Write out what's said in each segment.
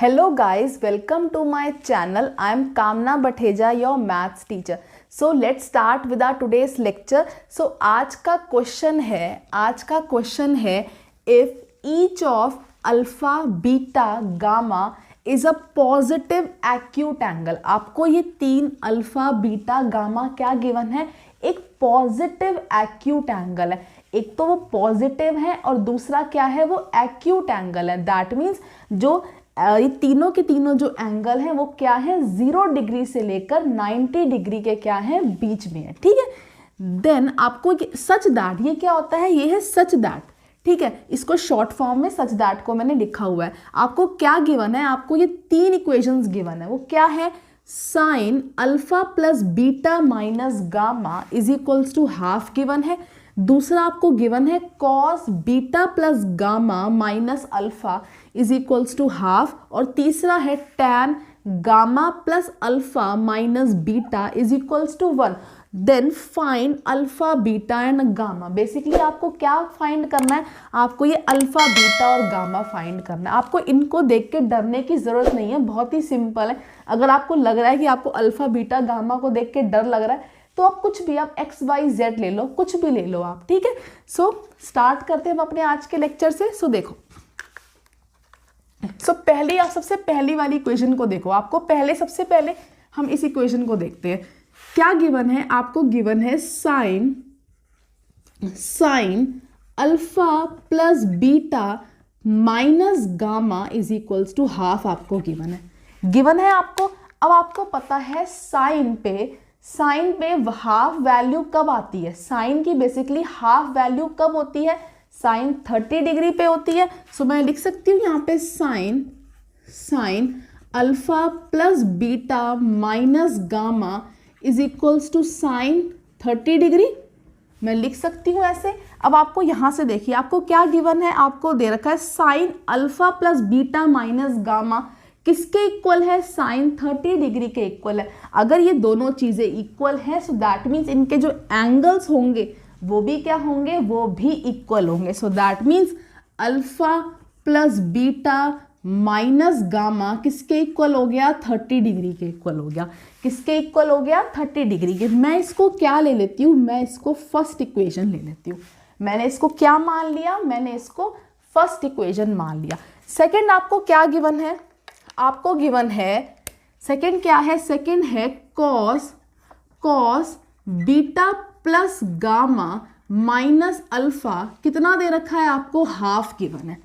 Hello guys, welcome to my channel. I am Kamna Batheja, your maths teacher. So let's start with our today's lecture. So आज का question है if each of alpha, beta, gamma is a positive acute angle. आपको ये तीन alpha beta gamma क्या given है, एक positive acute angle है। एक तो वो पॉजिटिव है और दूसरा क्या है, वो एक्यूट एंगल है। दैट मीन्स जो ये तीनों के तीनों जो एंगल हैं वो क्या है, 0 डिग्री से लेकर 90 डिग्री के क्या है, बीच में है। ठीक है, देन आपको सच दैट, ये क्या होता है, ये है सच दैट। ठीक है, इसको शॉर्ट फॉर्म में सच दैट को मैंने लिखा हुआ है। आपको क्या गिवन है, आपको ये तीन इक्वेशंस गिवन है। वो क्या है, sine alpha plus beta minus gamma is equals to half given है। दूसरा आपको गिवन है cos beta plus gamma minus alpha is equals to half. और तीसरा है tan gamma plus alpha minus beta is equals to 1। Then find alpha beta and gamma. Basically आपको क्या find करना है, आपको ये अल्फा बीटा और गामा फाइंड करना है। आपको इनको देख के डरने की ज़रूरत नहीं है, बहुत ही सिंपल है। अगर आपको लग रहा है कि आपको अल्फा बीटा गामा को देख के डर लग रहा है तो आप कुछ भी, आप एक्स वाई जेड ले लो, कुछ भी ले लो आप। ठीक है, सो स्टार्ट करते हैं हम अपने आज के लेक्चर से। सो देखो, पहले आप सबसे पहली वाली इक्वेशन को देखो। आपको सबसे पहले हम इस इक्वेशन को देखते हैं। क्या गिवन है, आपको गिवन है sine alpha plus beta minus gamma is equals to half. आपको गिवन है आपको। अब आपको पता है साइन पे हाफ वैल्यू कब आती है, साइन की बेसिकली हाफ वैल्यू कब होती है, साइन 30 डिग्री पे होती है। सो मैं लिख सकती हूँ यहाँ पे sine alpha plus beta minus gamma is equals to sine 30 degree. मैं लिख सकती हूँ ऐसे। अब आपको यहाँ से देखिए, आपको क्या गिवन है, आपको दे रखा है sine alpha plus beta minus gamma किसके इक्वल है, साइन 30 डिग्री के इक्वल है। अगर ये दोनों चीज़ें इक्वल हैं सो दैट मीन्स इनके जो एंगल्स होंगे वो भी क्या होंगे, वो भी इक्वल होंगे। सो that means alpha plus beta minus gamma किसके इक्वल हो गया, 30 डिग्री के इक्वल हो गया। किसके इक्वल हो गया, 30 डिग्री के। मैं इसको क्या ले लेती हूँ, मैं इसको फर्स्ट इक्वेशन ले लेती हूँ। मैंने इसको क्या मान लिया, मैंने इसको फर्स्ट इक्वेशन मान लिया। सेकेंड आपको क्या गिवन है, आपको गिवन है सेकेंड क्या है, सेकेंड है cos beta plus gamma minus alpha. कितना दे रखा है आपको, हाफ गिवन है।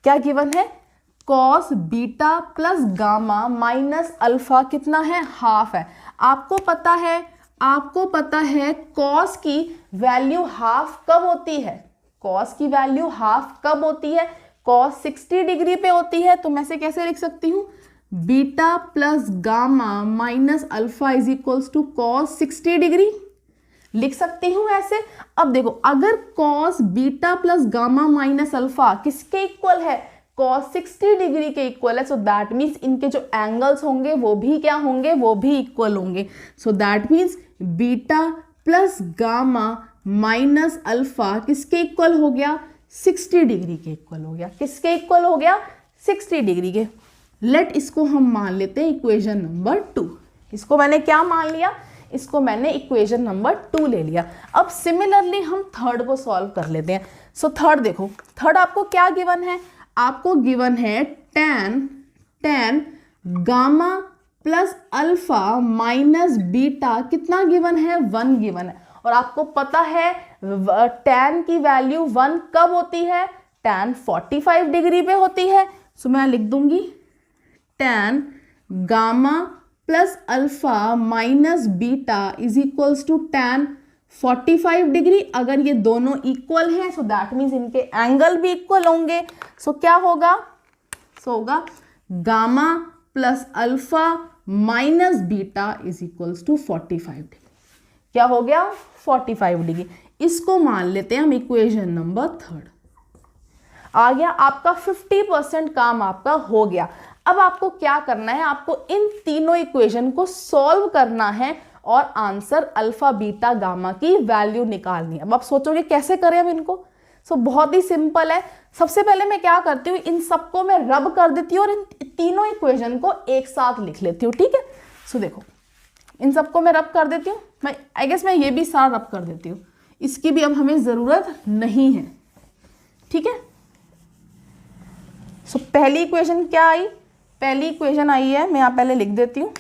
क्या गिवन है, cos beta plus gamma minus alpha कितना है, हाफ है। आपको पता है कॉस की वैल्यू हाफ कब होती है, कॉस की वैल्यू हाफ कब होती है, कॉस 60 डिग्री पे होती है। तो मैं इसे कैसे लिख सकती हूँ, beta plus gamma minus alpha is equals to cos 60 degree लिख सकती हूँ ऐसे। अब देखो, अगर cos beta plus gamma minus alpha किसके इक्वल है, कॉस 60 डिग्री के इक्वल है। सो दैट मीन्स इनके जो एंगल्स होंगे वो भी क्या होंगे, वो भी इक्वल होंगे। सो that means beta plus gamma minus alpha किसके इक्वल हो गया, 60 डिग्री के इक्वल हो गया। किसके इक्वल हो गया, 60 डिग्री के। लेट इसको हम मान लेते हैं इक्वेशन नंबर 2। इसको मैंने क्या मान लिया, इसको मैंने इक्वेशन नंबर 2 ले लिया। अब सिमिलरली हम थर्ड को सॉल्व कर लेते हैं। सो थर्ड देखो, थर्ड आपको क्या गिवन है, आपको गिवन है tan gamma plus alpha minus beta कितना गिवन है, 1 गिवन है। और आपको पता है टैन की वैल्यू 1 कब होती है, टैन 45 डिग्री पे होती है। सो मैं लिख दूंगी tan gamma plus alpha minus beta is equals to tan 45 degree. अगर ये दोनों इक्वल हैं सो दैट मीन्स इनके एंगल भी इक्वल होंगे। सो क्या होगा, होगा gamma plus alpha minus beta is equals to 45 degree. क्या हो गया, 45 डिग्री। इसको मान लेते हैं हम इक्वेशन नंबर 3 आ गया। आपका 50% काम आपका हो गया। अब आपको क्या करना है, आपको इन तीनों इक्वेशन को सॉल्व करना है और आंसर अल्फा बीटा गामा की वैल्यू निकालनी है। अब आप सोचोगे कैसे करें हम इनको। सो बहुत ही सिंपल है। सबसे पहले मैं क्या करती हूँ, इन सबको मैं रब कर देती हूँ और इन तीनों इक्वेशन को एक साथ लिख लेती हूँ, ठीक है। सो देखो इन सबको मैं रब कर देती हूँ, मैं आई गेस मैं ये भी सारा रब कर देती हूँ, इसकी भी अब हमें ज़रूरत नहीं है, ठीक है। सो पहली इक्वेशन क्या आई, पहली इक्वेशन आई है, मैं यहाँ पहले लिख देती हूँ।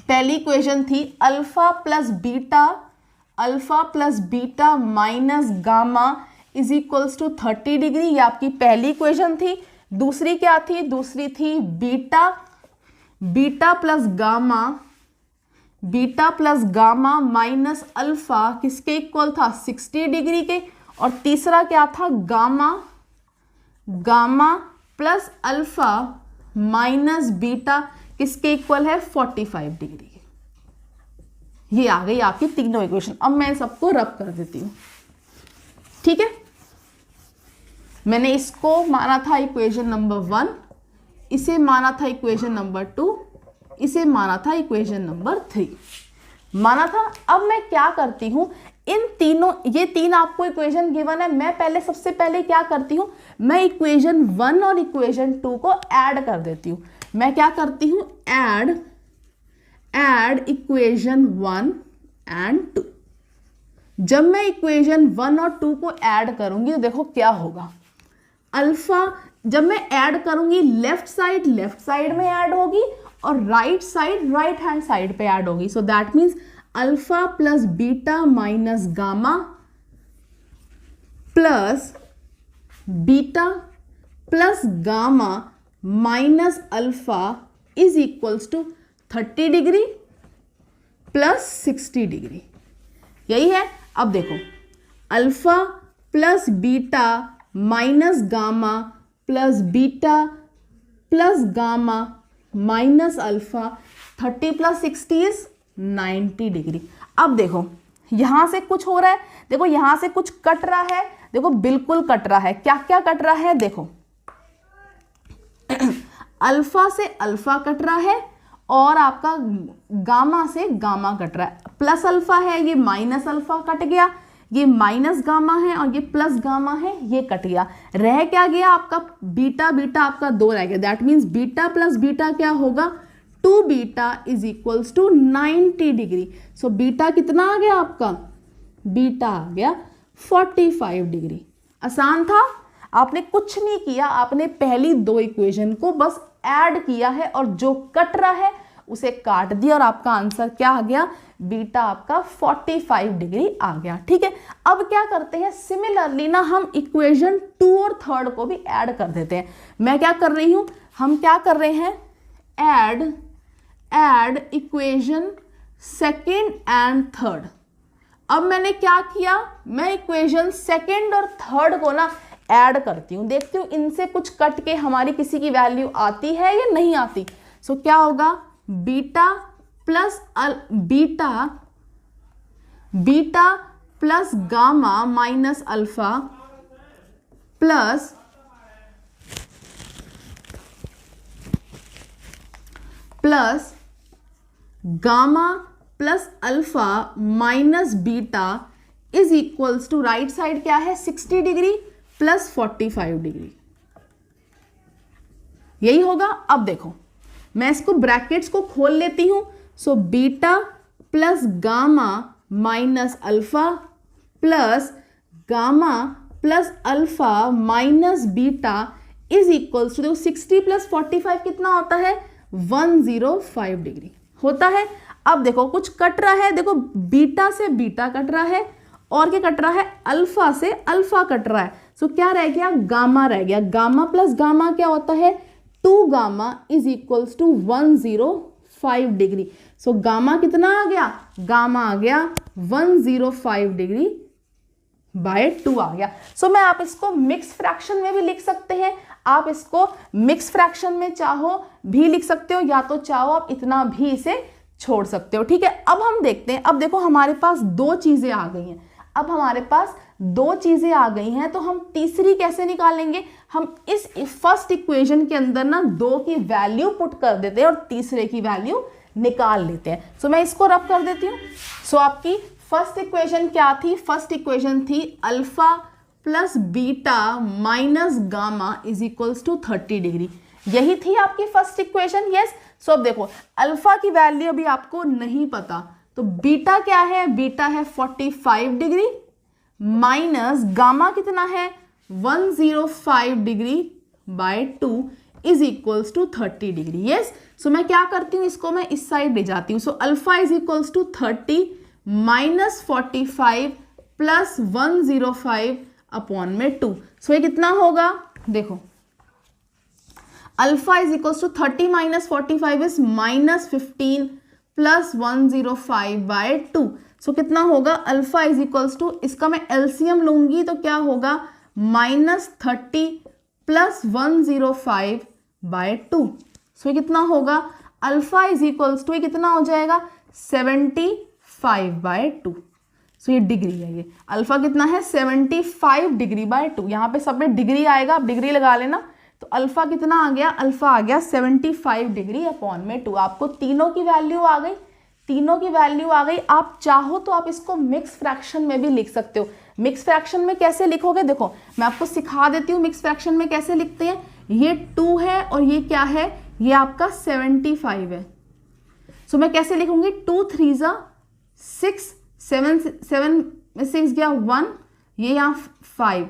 पहली इक्वेशन थी alpha plus beta minus gamma is equals to 30 degree, ये आपकी पहली इक्वेशन थी। दूसरी क्या थी, दूसरी थी beta plus gamma minus alpha किसके इक्वल था, 60 डिग्री के। और तीसरा क्या था, gamma plus alpha minus beta किसके इक्वल है, 45 डिग्री के। ये आ गई आपकी तीनों इक्वेशन। अब मैं सबको रब कर देती हूँ, ठीक है। मैंने इसको माना था इक्वेशन नंबर 1, इसे माना था इक्वेशन नंबर 2, इसे माना था इक्वेशन नंबर 3, माना था। अब मैं क्या करती हूँ, इन तीनों, ये तीन आपको इक्वेशन गिवन है, मैं पहले सबसे पहले क्या करती हूँ, मैं इक्वेशन 1 और इक्वेशन 2 को ऐड कर देती हूँ। मैं क्या करती हूँ, ऐड इक्वेशन 1 एंड 2। जब मैं इक्वेशन 1 और 2 को ऐड करूंगी तो देखो क्या होगा, अल्फा जब मैं ऐड करूंगी लेफ्ट साइड में ऐड होगी और राइट हैंड साइड पे ऐड होगी। So that means alpha plus beta minus gamma plus beta plus gamma minus alpha is equals to 30 degree plus 60 degree, यही है। अब देखो alpha plus beta minus gamma plus beta plus gamma minus alpha 30 plus 60 is 90 degree. अब देखो यहां से कुछ हो रहा है, देखो यहां से कुछ कट रहा है, देखो बिल्कुल कट रहा है। क्या क्या कट रहा है, देखो अल्फा से अल्फा कट रहा है और आपका गामा से गामा कट रहा है। प्लस अल्फा है, ये माइनस अल्फा कट गया, ये माइनस गामा है और ये प्लस गामा है, ये कट गया। रह क्या गया आपका, बीटा आपका 2 रह गया। That means beta plus beta क्या होगा, 2 beta is equals to 90 degree. So beta कितना आ गया आपका, बीटा आ गया 45 डिग्री। आसान था, आपने कुछ नहीं किया, आपने पहली 2 इक्वेशन को बस ऐड किया है और जो कट रहा है उसे काट दिया और आपका आंसर क्या आ गया, बीटा आपका 45 डिग्री आ गया, ठीक है। अब क्या करते हैं, सिमिलरली ना हम इक्वेशन 2 और 3 को भी ऐड कर देते हैं। मैं क्या कर रही हूं, हम क्या कर रहे हैं, ऐड इक्वेशन 2 एंड 3। अब मैंने क्या किया, मैं इक्वेशन 2 और 3 को ना ऐड करती हूँ, देखती हूँ इनसे कुछ कट के हमारी किसी की वैल्यू आती है या नहीं आती। सो क्या होगा, beta plus gamma minus alpha plus gamma plus alpha minus beta is equals to, right side क्या है 60 डिग्री प्लस 45 डिग्री, यही होगा। अब देखो मैं इसको ब्रैकेट्स को खोल लेती हूं। So beta plus gamma minus alpha plus gamma plus alpha minus beta is equals to, देखो 60 प्लस 45 कितना होता है, 105 डिग्री होता है। अब देखो कुछ कट रहा है, देखो बीटा से बीटा कट रहा है और क्या कट रहा है, अल्फा से अल्फा कट रहा है। सो क्या रह गया, गामा रह गया। गामा प्लस गामा क्या होता है, 2 gamma is equals to 105 degree. So gamma कितना आ गया, गामा आ गया 105 डिग्री बाय 2 आ गया। सो मैं आप इसको मिक्स फ्रैक्शन में भी लिख सकते हैं, आप इसको मिक्स फ्रैक्शन में चाहो भी लिख सकते हो, या तो चाहो आप इतना भी इसे छोड़ सकते हो, ठीक है। अब हम देखते हैं, अब देखो हमारे पास 2 चीजें आ गई हैं, अब हमारे पास 2 चीजें आ गई हैं, तो हम तीसरी कैसे निकालेंगे, हम इस फर्स्ट इक्वेशन के अंदर ना 2 की वैल्यू पुट कर देते हैं और तीसरे की वैल्यू निकाल लेते हैं। सो मैं इसको रब कर देती हूँ। सो आपकी फर्स्ट इक्वेशन क्या थी, फर्स्ट इक्वेशन थी alpha plus beta minus gamma is equals to 30 degree. यही थी आपकी फर्स्ट इक्वेशन। यस, सो अब देखो अल्फा की वैल्यू अभी आपको नहीं पता, तो बीटा क्या है, बीटा है 45 डिग्री माइनस गामा कितना है 105 degree by 2 is equals to 30 degree. Yes, so मैं क्या करती हूँ, इसको मैं इस साइड ले जाती हूँ। So alpha is equals to 30 minus 45 plus 105 upon में 2। सो ये कितना होगा, देखो alpha is equals to 30 minus 45 is minus 15 plus 105 by 2। So कितना होगा, अल्फा इज इक्वल्स टू, इसका मैं एलसीएम लूंगी तो क्या होगा माइनस 30 प्लस 105 बाय 2। सो ये कितना होगा, अल्फा इज इक्वल्स टू, ये कितना हो जाएगा 75 बाय 2। सो ये डिग्री है, ये अल्फा कितना है 75 डिग्री बाय 2। यहाँ पे सब में डिग्री आएगा, आप डिग्री लगा लेना। तो अल्फा कितना आ गया, अल्फा आ गया 75 डिग्री अपॉन में 2। आपको तीनों की वैल्यू आ गई, तीनों की वैल्यू आ गई। आप चाहो तो आप इसको मिक्स फ्रैक्शन में भी लिख सकते हो। मिक्स फ्रैक्शन में कैसे लिखोगे, देखो मैं आपको सिखा देती हूँ मिक्स फ्रैक्शन में कैसे लिखते हैं। ये 2 है और ये क्या है, ये आपका 75 है। सो मैं कैसे लिखूंगी, 2 3 जा 6, 7 में 6 गया 1, ये यहाँ 5,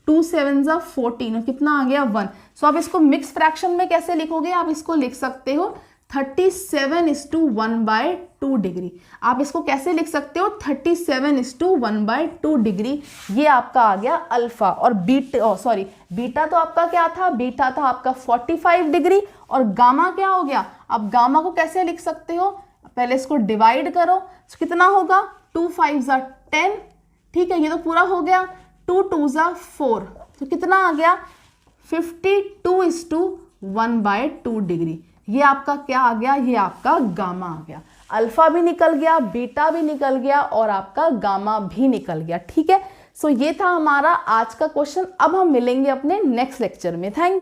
2 7 जा 14, कितना आ गया 1। सो आप इसको मिक्स फ्रैक्शन में कैसे लिखोगे, आप इसको लिख सकते हो 37:1/2 डिग्री। आप इसको कैसे लिख सकते हो, 37:1/2 डिग्री। ये आपका आ गया अल्फा। और बीटा तो आपका क्या था, बीटा था आपका 45 डिग्री। और गामा क्या हो गया, अब गामा को कैसे लिख सकते हो, पहले इसको डिवाइड करो। तो कितना होगा 2 5 जा 10, ठीक है, ये तो पूरा हो गया। 2 2 जा 4, तो कितना आ गया 52:1/2 डिग्री। ये आपका क्या आ गया, ये आपका गामा आ गया। अल्फा भी निकल गया, बीटा भी निकल गया और आपका गामा भी निकल गया। ठीक है, सो ये था हमारा आज का क्वेश्चन। अब हम मिलेंगे अपने नेक्स्ट लेक्चर में। थैंक